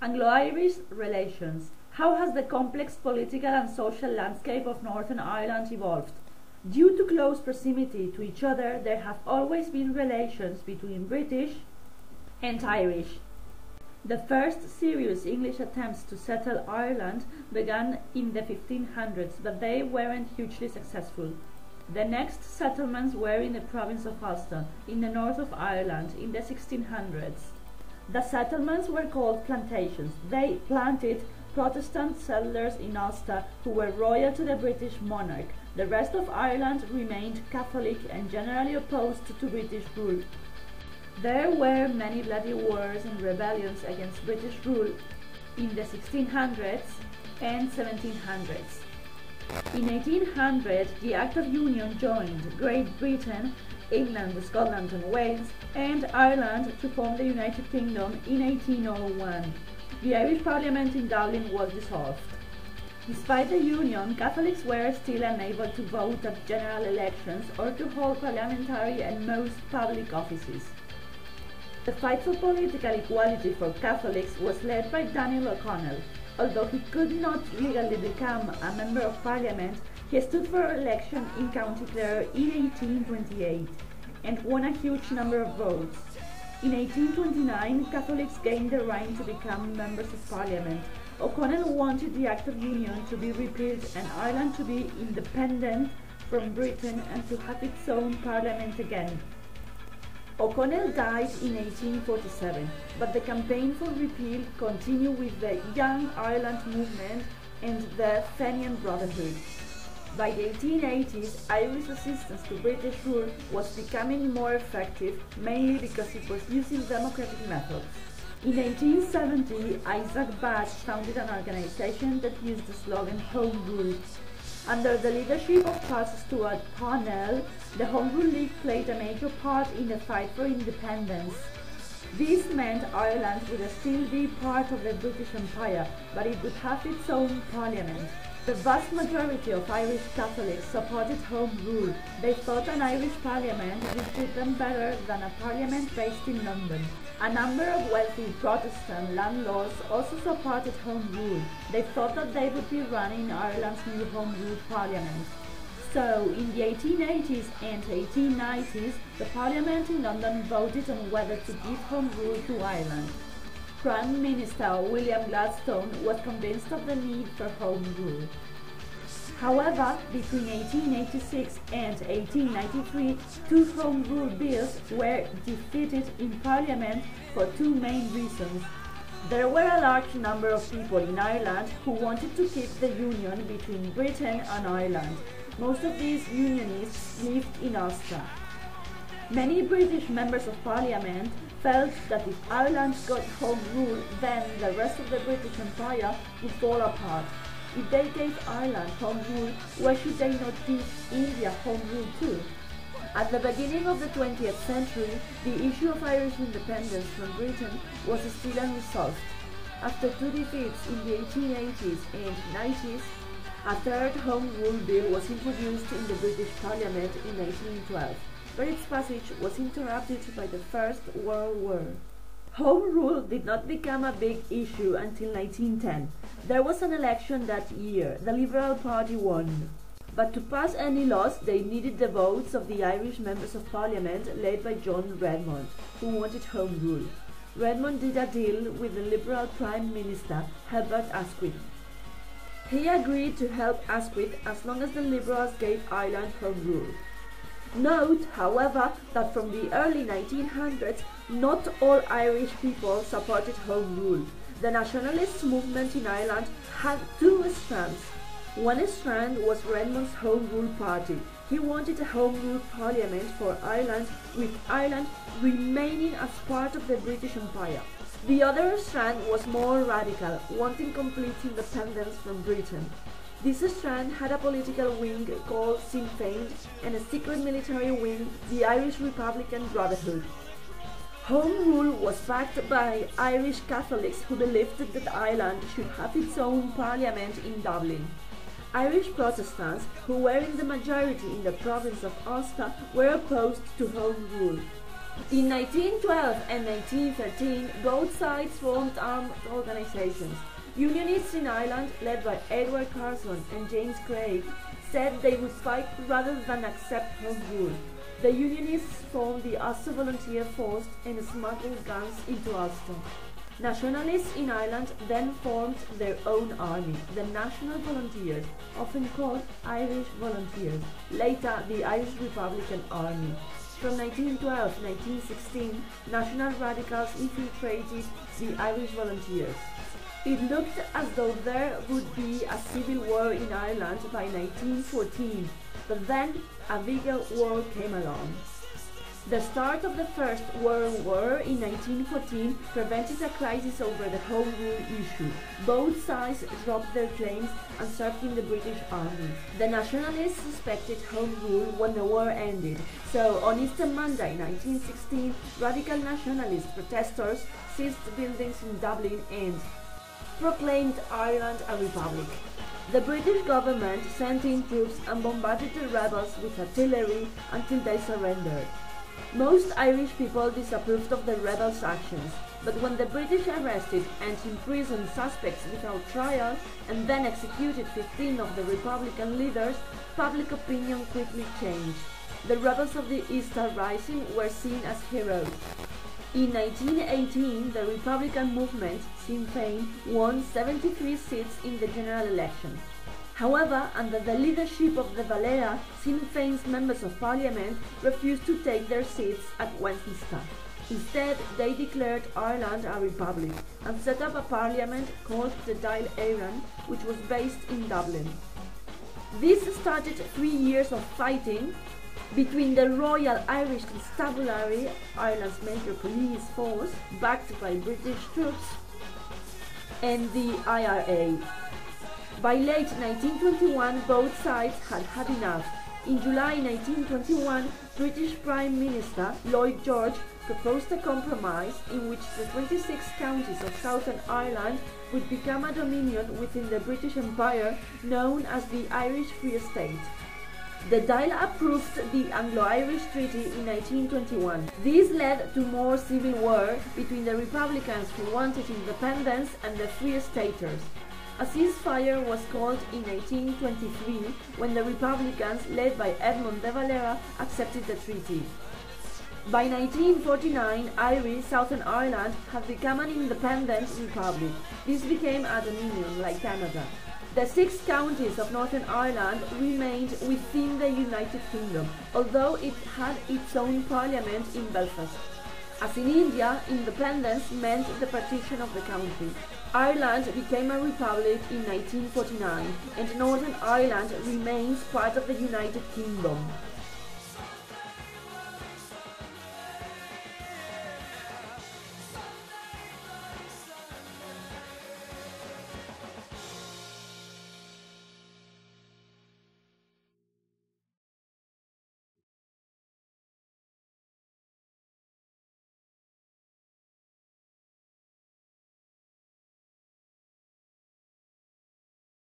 Anglo-Irish relations. How has the complex political and social landscape of Northern Ireland evolved? Due to close proximity to each other, there have always been relations between British and Irish. The first serious English attempts to settle Ireland began in the 1500s, but they weren't hugely successful. The next settlements were in the province of Ulster, in the north of Ireland, in the 1600s. The settlements were called plantations. They planted Protestant settlers in Ulster who were loyal to the British monarch. The rest of Ireland remained Catholic and generally opposed to British rule. There were many bloody wars and rebellions against British rule in the 1600s and 1700s. In 1800, the Act of Union joined Great Britain, England, Scotland and Wales, and Ireland to form the United Kingdom in 1801. The Irish Parliament in Dublin was dissolved. Despite the union, Catholics were still unable to vote at general elections or to hold parliamentary and most public offices. The fight for political equality for Catholics was led by Daniel O'Connell. Although he could not legally become a member of Parliament, he stood for election in County Clare in 1828 and won a huge number of votes. In 1829, Catholics gained the right to become members of Parliament. O'Connell wanted the Act of Union to be repealed and Ireland to be independent from Britain and to have its own Parliament again. O'Connell died in 1847, but the campaign for repeal continued with the Young Ireland movement and the Fenian Brotherhood. By the 1880s, Irish resistance to British rule was becoming more effective, mainly because it was using democratic methods. In 1870, Isaac Batch founded an organization that used the slogan Home Rule. Under the leadership of Charles Stuart Parnell, the Home Rule League played a major part in the fight for independence. This meant Ireland would still be part of the British Empire, but it would have its own parliament. The vast majority of Irish Catholics supported Home Rule. They thought an Irish parliament would suit them better than a parliament based in London. A number of wealthy Protestant landlords also supported Home Rule. They thought that they would be running Ireland's new Home Rule Parliament. So, in the 1880s and 1890s, the Parliament in London voted on whether to give Home Rule to Ireland. Prime Minister William Gladstone was convinced of the need for Home Rule. However, between 1886 and 1893, two Home Rule bills were defeated in Parliament for two main reasons. There were a large number of people in Ireland who wanted to keep the union between Britain and Ireland. Most of these Unionists lived in Ulster. Many British members of Parliament felt that if Ireland got Home Rule, then the rest of the British Empire would fall apart. If they gave Ireland Home Rule, why should they not give India Home Rule too? At the beginning of the 20th century, the issue of Irish independence from Britain was still unresolved. After two defeats in the 1880s and 90s, a third Home Rule bill was introduced in the British Parliament in 1912. But its passage was interrupted by the First World War. Home Rule did not become a big issue until 1910. There was an election that year. The Liberal Party won. But to pass any laws, they needed the votes of the Irish members of Parliament led by John Redmond, who wanted Home Rule. Redmond did a deal with the Liberal Prime Minister, Herbert Asquith. He agreed to help Asquith as long as the Liberals gave Ireland Home Rule. Note, however, that from the early 1900s, not all Irish people supported Home Rule. The nationalist movement in Ireland had two strands. One strand was Redmond's Home Rule Party. He wanted a Home Rule Parliament for Ireland, with Ireland remaining as part of the British Empire. The other strand was more radical, wanting complete independence from Britain. This strand had a political wing called Sinn Féin and a secret military wing, the Irish Republican Brotherhood. Home Rule was backed by Irish Catholics who believed that Ireland should have its own parliament in Dublin. Irish Protestants, who were in the majority in the province of Ulster, were opposed to Home Rule. In 1912 and 1913, both sides formed armed organizations. Unionists in Ireland, led by Edward Carson and James Craig, said they would fight rather than accept home rule. The Unionists formed the Ulster Volunteer Force and smuggled guns into Ulster. Nationalists in Ireland then formed their own army, the National Volunteers, often called Irish Volunteers, later the Irish Republican Army. From 1912-1916, National Radicals infiltrated the Irish Volunteers. It looked as though there would be a civil war in Ireland by 1914, but then a bigger war came along. The start of the First World War in 1914 prevented a crisis over the Home Rule issue. Both sides dropped their claims and served in the British Army. The Nationalists suspected Home Rule when the war ended, so on Easter Monday 1916, radical nationalist protesters seized buildings in Dublin and proclaimed Ireland a republic. The British government sent in troops and bombarded the rebels with artillery until they surrendered. Most Irish people disapproved of the rebels' actions, but when the British arrested and imprisoned suspects without trial and then executed 15 of the Republican leaders, public opinion quickly changed. The rebels of the Easter Rising were seen as heroes. In 1918, the Republican movement, Sinn Féin, won 73 seats in the general election. However, under the leadership of the Valera, Sinn Féin's members of parliament refused to take their seats at Westminster. Instead, they declared Ireland a republic and set up a parliament called the Digital-Story-Anglo-Irish, which was based in Dublin. This started 3 years of fighting between the Royal Irish Constabulary, Ireland's major police force, backed by British troops, and the IRA. By late 1921, both sides had had enough. In July 1921, British Prime Minister Lloyd George proposed a compromise in which the 26 counties of Southern Ireland would become a dominion within the British Empire known as the Irish Free State. The Dáil approved the Anglo-Irish Treaty in 1921. This led to more civil war between the Republicans who wanted independence and the Free Staters. A ceasefire was called in 1823 when the Republicans, led by Edmund de Valera, accepted the treaty. By 1949, Irish Southern Ireland had become an independent republic. This became a dominion like Canada. The 6 counties of Northern Ireland remained within the United Kingdom, although it had its own parliament in Belfast. As in India, independence meant the partition of the country. Ireland became a republic in 1949, and Northern Ireland remains part of the United Kingdom.